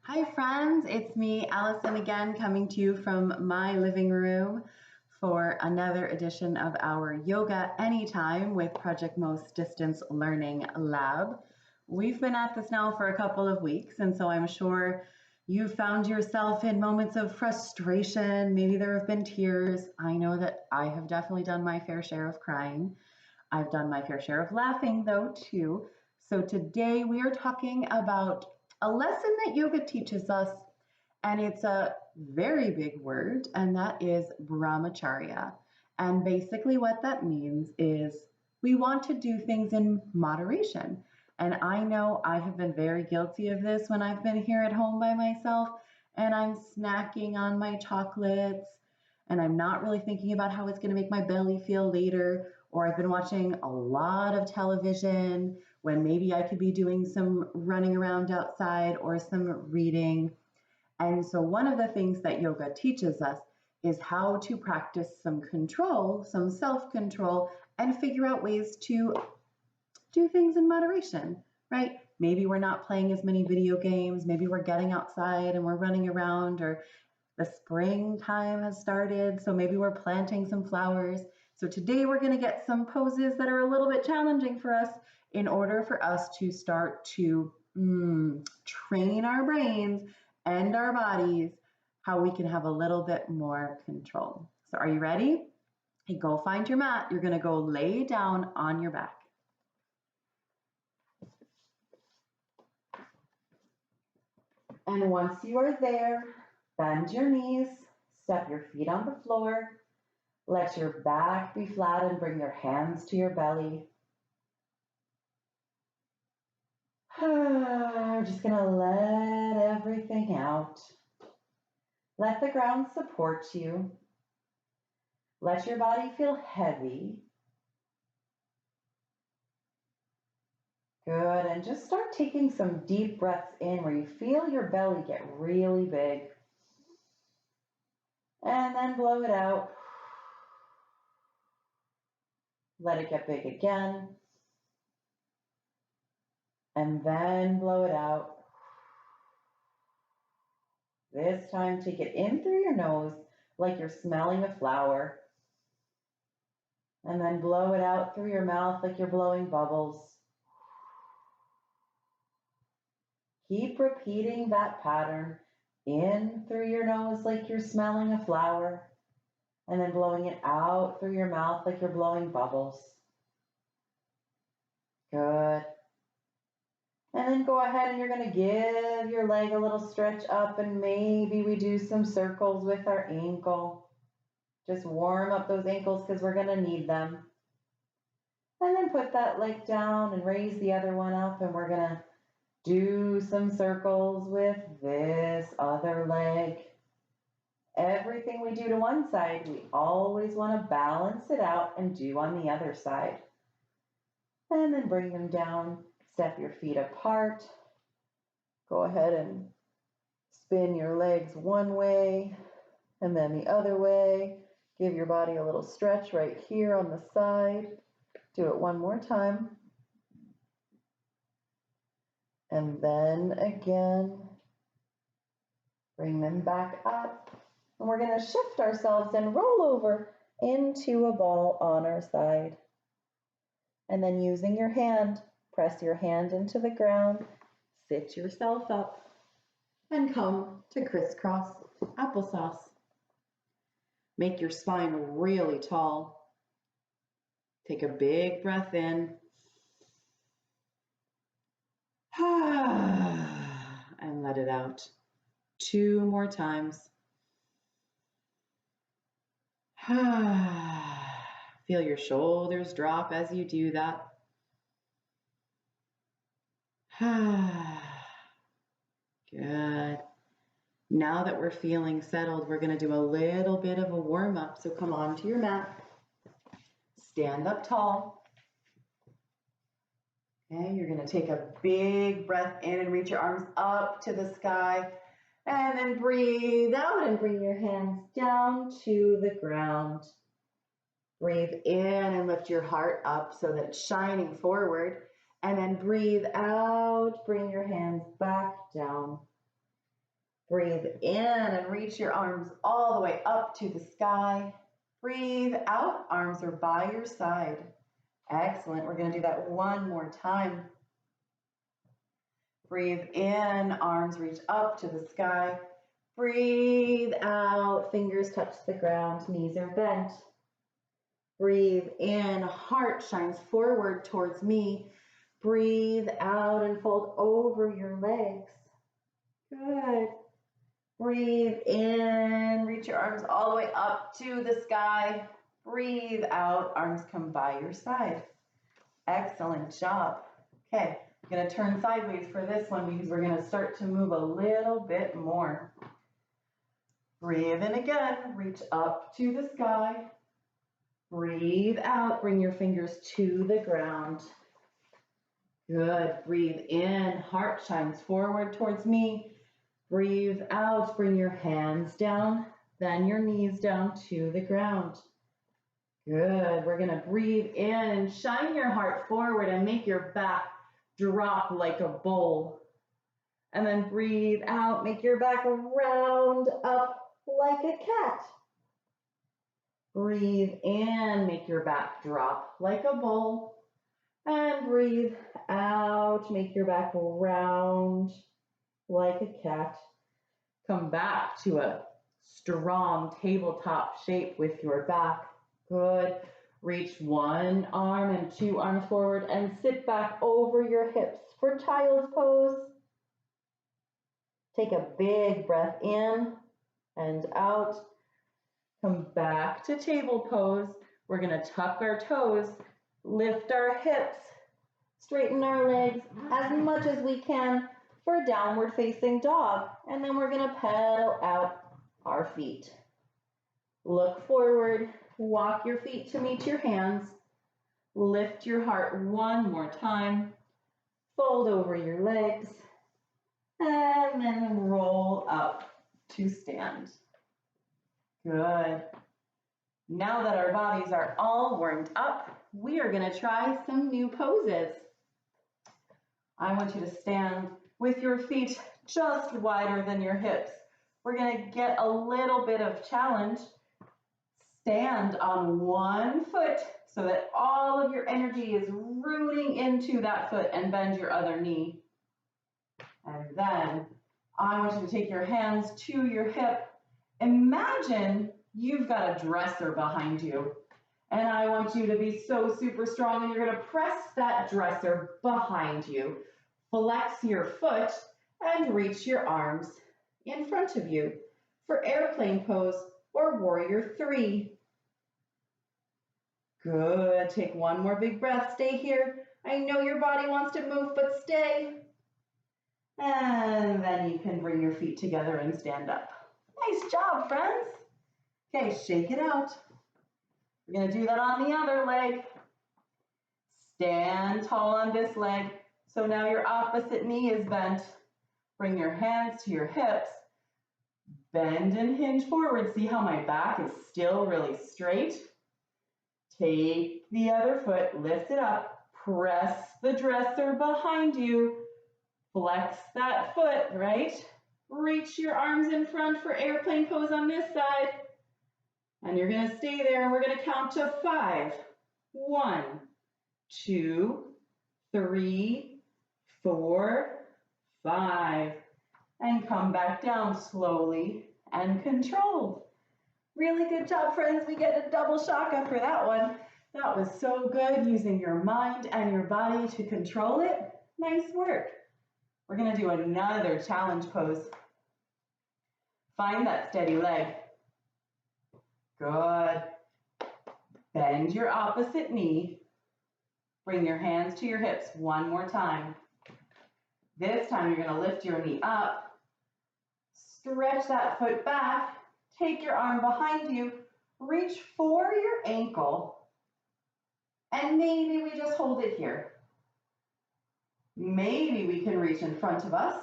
Hi friends, it's me, Alyson, again, coming to you from my living room for another edition of our Yoga Anytime with Project Most Distance Learning Lab. We've been at this now for a couple of weeks, and so I'm sure you found yourself in moments of frustration. Maybe there have been tears. I know that I have definitely done my fair share of crying. I've done my fair share of laughing though too. So today we are talking about a lesson that yoga teaches us, and it's a very big word, and that is Brahmacharya. And basically what that means is we want to do things in moderation. And I know I have been very guilty of this when I've been here at home by myself and I'm snacking on my chocolates and I'm not really thinking about how it's going to make my belly feel later, or I've been watching a lot of television when maybe I could be doing some running around outside or some reading. And so one of the things that yoga teaches us is how to practice some control, some self-control, and figure out ways to do things in moderation, right? Maybe we're not playing as many video games, maybe we're getting outside and we're running around, or the springtime has started, so maybe we're planting some flowers. So today we're going to get some poses that are a little bit challenging for us in order for us to start to train our brains and our bodies how we can have a little bit more control. So are you ready? Hey, go find your mat. You're going to go lay down on your back. And once you are there, bend your knees, step your feet on the floor, let your back be flat and bring your hands to your belly. We're just going to let everything out. Let the ground support you. Let your body feel heavy. Good, and just start taking some deep breaths in where you feel your belly get really big. And then blow it out. Let it get big again. And then blow it out. This time, take it in through your nose like you're smelling a flower. And then blow it out through your mouth like you're blowing bubbles. Keep repeating that pattern. In through your nose like you're smelling a flower, and then blowing it out through your mouth like you're blowing bubbles. Good. And then go ahead and you're going to give your leg a little stretch up, and maybe we do some circles with our ankle. Just warm up those ankles because we're going to need them. And then put that leg down and raise the other one up, and we're going to do some circles with this other leg. Everything we do to one side, we always want to balance it out and do on the other side. And then bring them down, step your feet apart. Go ahead and spin your legs one way and then the other way. Give your body a little stretch right here on the side. Do it one more time. And then again, bring them back up. And we're going to shift ourselves and roll over into a ball on our side. And then using your hand, press your hand into the ground, sit yourself up, and come to crisscross applesauce. Make your spine really tall. Take a big breath in. And let it out. 2 more times. Feel your shoulders drop as you do that. Good. Now that we're feeling settled, we're going to do a little bit of a warm-up. So come onto your mat. Stand up tall. Okay, you're going to take a big breath in and reach your arms up to the sky. And then breathe out and bring your hands down to the ground. Breathe in and lift your heart up so that it's shining forward. And then breathe out, bring your hands back down. Breathe in and reach your arms all the way up to the sky. Breathe out, arms are by your side. Excellent. We're going to do that one more time. Breathe in, arms reach up to the sky. Breathe out, fingers touch the ground, knees are bent. Breathe in, heart shines forward towards me. Breathe out and fold over your legs. Good. Breathe in, reach your arms all the way up to the sky. Breathe out, arms come by your side. Excellent job. Okay, I'm going to turn sideways for this one because we're going to start to move a little bit more. Breathe in again, reach up to the sky. Breathe out, bring your fingers to the ground. Good. Breathe in, heart shines forward towards me. Breathe out, bring your hands down, then your knees down to the ground. Good. We're going to breathe in and shine your heart forward and make your back drop like a bowl. And then breathe out, make your back round up like a cat. Breathe in, make your back drop like a bowl. And breathe out, make your back round like a cat. Come back to a strong tabletop shape with your back. Good. Reach one arm and two arms forward and sit back over your hips for child's pose. Take a big breath in and out. Come back to table pose. We're going to tuck our toes, lift our hips, straighten our legs as much as we can for a downward facing dog. And then we're going to pedal out our feet. Look forward, walk your feet to meet your hands. Lift your heart one more time. Fold over your legs. And then roll up to stand. Good. Now that our bodies are all warmed up, we are going to try some new poses. I want you to stand with your feet just wider than your hips. We're going to get a little bit of challenge. Stand on one foot so that all of your energy is rooting into that foot and bend your other knee. And then I want you to take your hands to your hip. Imagine you've got a dresser behind you. And I want you to be so super strong, and you're going to press that dresser behind you. Flex your foot and reach your arms in front of you for airplane pose or warrior three. Good. Take one more big breath. Stay here. I know your body wants to move, but stay. And then you can bring your feet together and stand up. Nice job, friends. Okay, shake it out. We're going to do that on the other leg. Stand tall on this leg. So now your opposite knee is bent. Bring your hands to your hips. Bend and hinge forward. See how my back is still really straight? Take the other foot, lift it up, press the dresser behind you. Flex that foot, right? Reach your arms in front for airplane pose on this side. And you're going to stay there, and we're going to count to 5. 1, 2, 3, 4, 5. And come back down slowly and controlled. Really good job, friends. We get a double shaka for that one. That was so good, using your mind and your body to control it. Nice work. We're going to do another challenge pose. Find that steady leg. Good. Bend your opposite knee. Bring your hands to your hips one more time. This time you're going to lift your knee up. Stretch that foot back. Take your arm behind you. Reach for your ankle. And maybe we just hold it here. Maybe we can reach in front of us.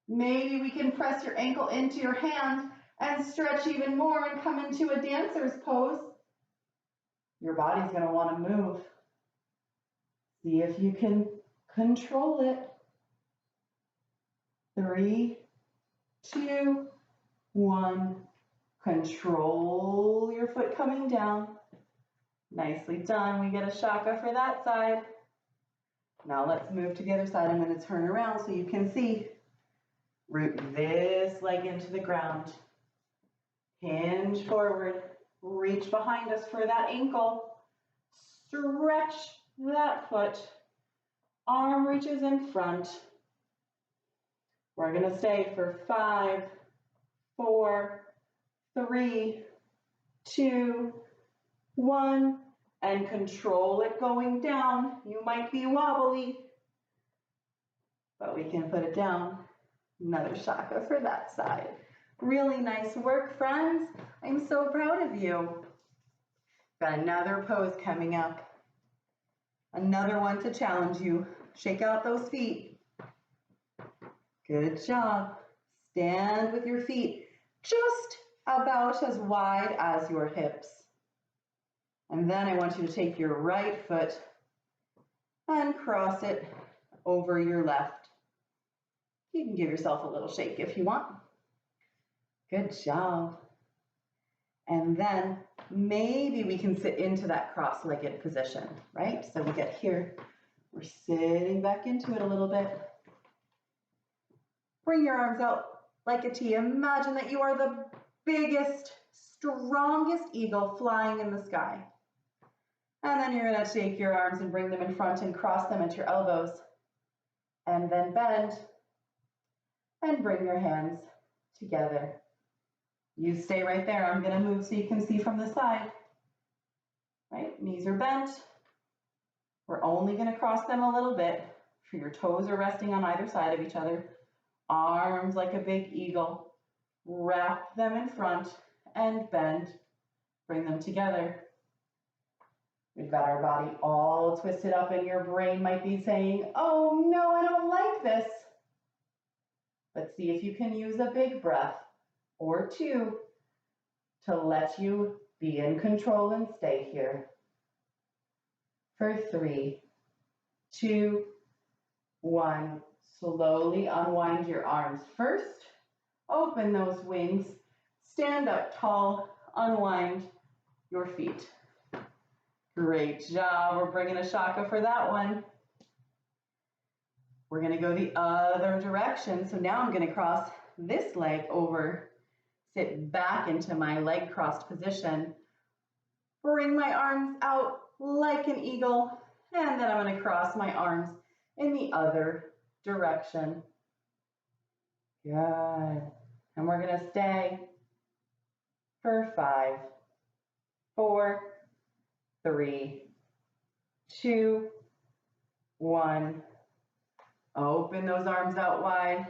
Maybe we can press your ankle into your hand and stretch even more and come into a dancer's pose. Your body's going to want to move. See if you can control it. 3, 2, 1. Control your foot coming down. Nicely done. We get a shaka for that side. Now let's move to the other side. I'm going to turn around so you can see. Root this leg into the ground. Hinge forward. Reach behind us for that ankle. Stretch that foot. Arm reaches in front. We're going to stay for 5, 4, 3, 2, 1, and control it going down. You might be wobbly, but we can put it down. Another shaka for that side. Really nice work, friends. I'm so proud of you. Got another pose coming up. Another one to challenge you. Shake out those feet. Good job. Stand with your feet just about as wide as your hips. And then I want you to take your right foot and cross it over your left. You can give yourself a little shake if you want. Good job. And then maybe we can sit into that cross-legged position, right? So we get here, we're sitting back into it a little bit. Bring your arms out like a T. Imagine that you are the biggest, strongest eagle flying in the sky. And then you're going to take your arms and bring them in front and cross them at your elbows. And then bend and bring your hands together. You stay right there. I'm going to move so you can see from the side. Right? Knees are bent. We're only going to cross them a little bit. Your toes are resting on either side of each other. Arms like a big eagle. Wrap them in front and bend. Bring them together. We've got our body all twisted up and your brain might be saying, oh no, I don't like this. Let's see if you can use a big breath or two to let you be in control and stay here. For 3, 2, 1. Slowly unwind your arms first. Open those wings. Stand up tall. Unwind your feet. Great job. We're bringing a shaka for that one. We're going to go the other direction. So now I'm going to cross this leg over. Sit back into my leg crossed position. Bring my arms out like an eagle. And then I'm going to cross my arms in the other direction. Good. And we're going to stay for 5, 4, 3, 2, 1. Open those arms out wide.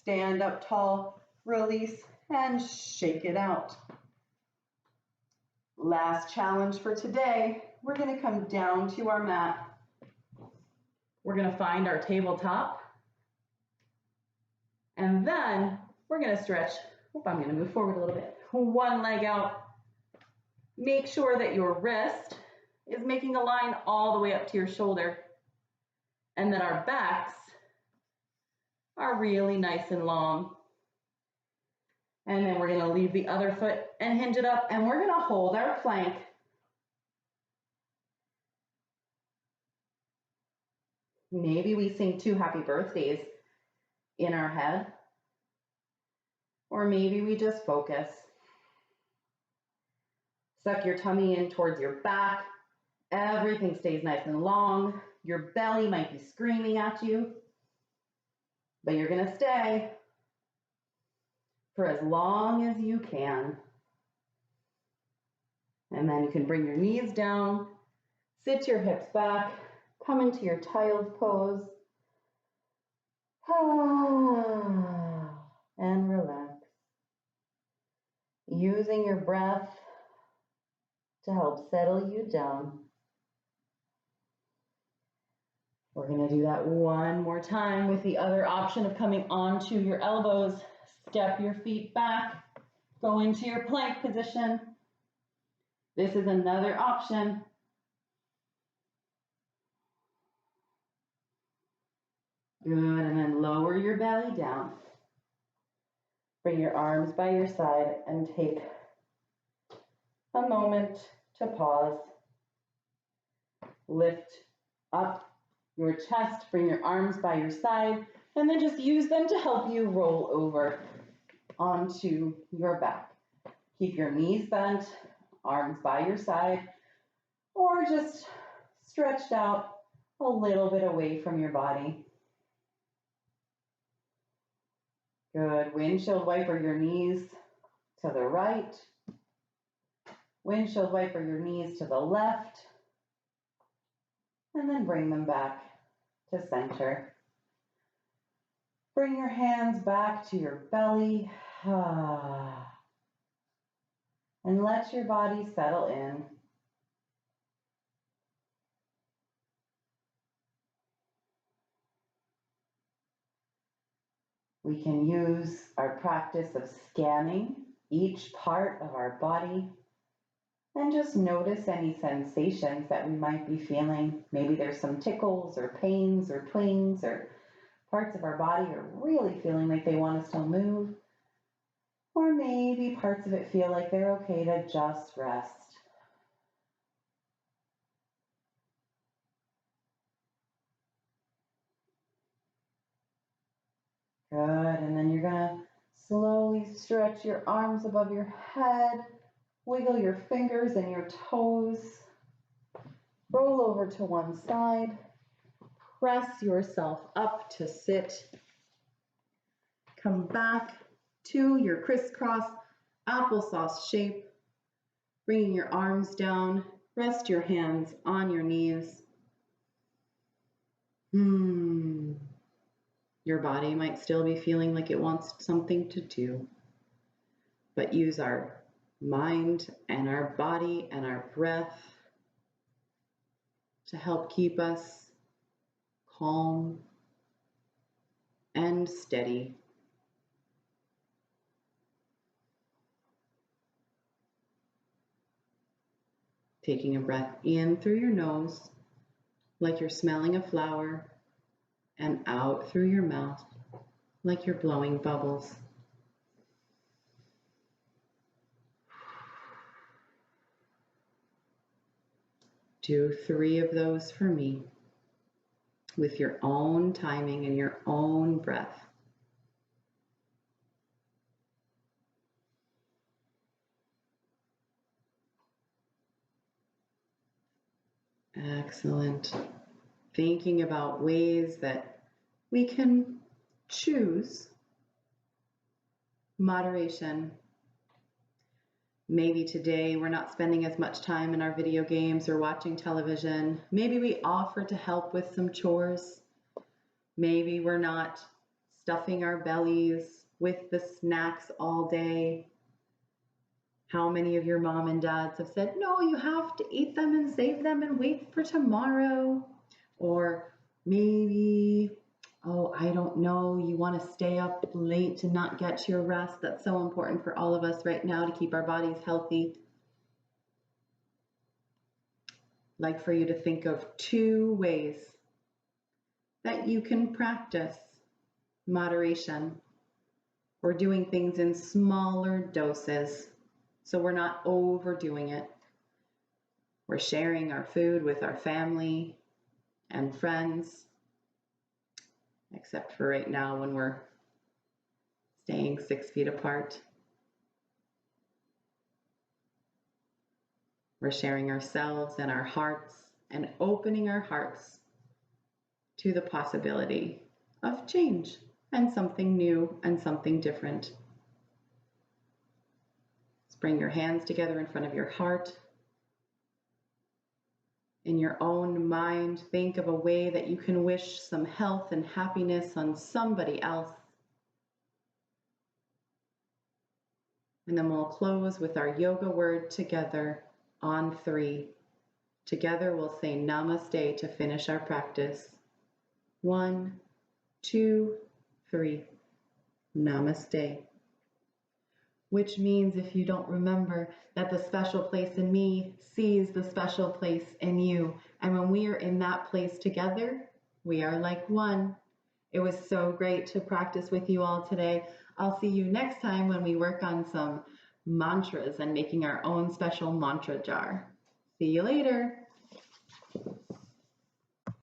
Stand up tall. Release and shake it out. Last challenge for today. We're going to come down to our mat. We're going to find our tabletop. And then we're going to stretch. I'm going to move forward a little bit. One leg out. Make sure that your wrist is making a line all the way up to your shoulder. And that our backs are really nice and long. And then we're going to leave the other foot and hinge it up. And we're going to hold our plank. Maybe we sing 2 happy birthdays in our head. Or maybe we just focus. Suck your tummy in towards your back. Everything stays nice and long. Your belly might be screaming at you, but you're going to stay for as long as you can. And then you can bring your knees down, sit your hips back, come into your child's pose, and relax. Using your breath to help settle you down. We're going to do that one more time with the other option of coming onto your elbows. Step your feet back, go into your plank position. This is another option. Good, and then lower your belly down. Bring your arms by your side and take a moment to pause. Lift up your chest, bring your arms by your side, and then just use them to help you roll over onto your back. Keep your knees bent, arms by your side, or just stretched out a little bit away from your body. Good. Windshield wiper your knees to the right. Windshield wiper your knees to the left. And then bring them back to center. Bring your hands back to your belly. And let your body settle in. We can use our practice of scanning each part of our body and just notice any sensations that we might be feeling. Maybe there's some tickles or pains or twings or parts of our body are really feeling like they want to still move. Or maybe parts of it feel like they're okay to just rest. Good, and then you're gonna slowly stretch your arms above your head, wiggle your fingers and your toes, roll over to one side, press yourself up to sit, come back to your crisscross applesauce shape, bringing your arms down, rest your hands on your knees. Your body might still be feeling like it wants something to do, but use our mind and our body and our breath to help keep us calm and steady. Taking a breath in through your nose, like you're smelling a flower, and out through your mouth, like you're blowing bubbles. Do 3 of those for me with your own timing and your own breath. Excellent. Thinking about ways that we can choose moderation. Maybe today we're not spending as much time in our video games or watching television. Maybe we offer to help with some chores. Maybe we're not stuffing our bellies with the snacks all day. How many of your mom and dads have said, no, you have to eat them and save them and wait for tomorrow? Or maybe, oh, I don't know, you want to stay up late to not get your rest. That's so important for all of us right now to keep our bodies healthy. I'd like for you to think of 2 ways that you can practice moderation or doing things in smaller doses so we're not overdoing it. We're sharing our food with our family and friends, except for right now when we're staying 6 feet apart. We're sharing ourselves and our hearts and opening our hearts to the possibility of change and something new and something different. Just bring your hands together in front of your heart. In your own mind, think of a way that you can wish some health and happiness on somebody else. And then we'll close with our yoga word together on 3. Together we'll say namaste to finish our practice. 1, 2, 3. Namaste. Which means, if you don't remember, that the special place in me sees the special place in you. And when we are in that place together, we are like one. It was so great to practice with you all today. I'll see you next time when we work on some mantras and making our own special mantra jar. See you later.